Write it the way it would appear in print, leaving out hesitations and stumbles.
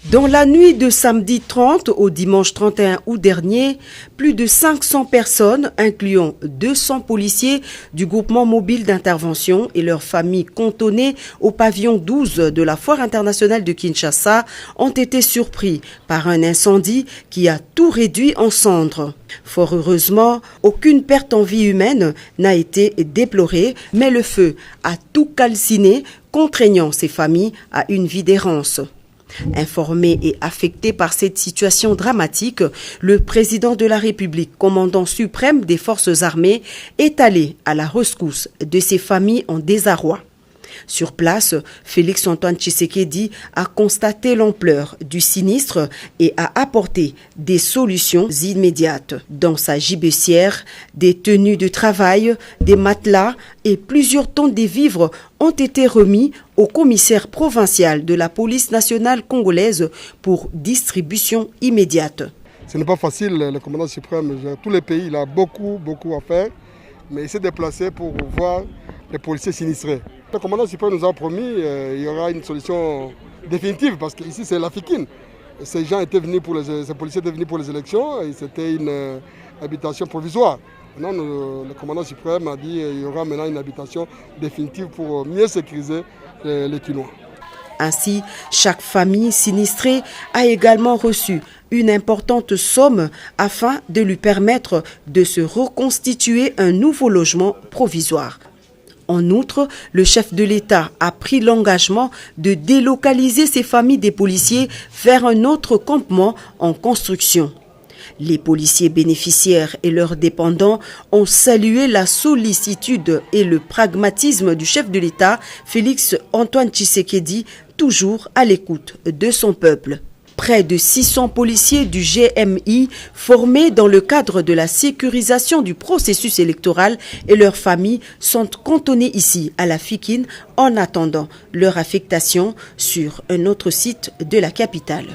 Dans la nuit de samedi 30 au dimanche 31 août dernier, plus de 500 personnes, incluant 200 policiers du groupement mobile d'intervention et leurs familles cantonnées au pavillon 12 de la Foire internationale de Kinshasa, ont été surpris par un incendie qui a tout réduit en cendres. Fort heureusement, aucune perte en vie humaine n'a été déplorée, mais le feu a tout calciné, contraignant ces familles à une vie d'errance. Informé et affecté par cette situation dramatique, le président de la République, commandant suprême des forces armées, est allé à la rescousse de ces familles en désarroi. Sur place, Félix-Antoine Tshisekedi a constaté l'ampleur du sinistre et a apporté des solutions immédiates. Dans sa gibecière, des tenues de travail, des matelas et plusieurs tonnes de vivres ont été remis au commissaire provincial de la police nationale congolaise pour distribution immédiate. Ce n'est pas facile, le commandant suprême, tous les pays, il a beaucoup à faire, mais il s'est déplacé pour voir les policiers sinistrés. Le commandant suprême nous a promis qu'il y aura une solution définitive parce qu'ici c'est la Fikine. Ces policiers étaient venus pour les élections et c'était une habitation provisoire. Maintenant, le commandant suprême a dit qu'il y aura maintenant une habitation définitive pour mieux sécuriser les Kinois. Ainsi, chaque famille sinistrée a également reçu une importante somme afin de lui permettre de se reconstituer un nouveau logement provisoire. En outre, le chef de l'État a pris l'engagement de délocaliser ces familles des policiers vers un autre campement en construction. Les policiers bénéficiaires et leurs dépendants ont salué la sollicitude et le pragmatisme du chef de l'État, Félix-Antoine Tshisekedi, toujours à l'écoute de son peuple. Près de 600 policiers du GMI formés dans le cadre de la sécurisation du processus électoral et leurs familles sont cantonnés ici à la Fikine en attendant leur affectation sur un autre site de la capitale.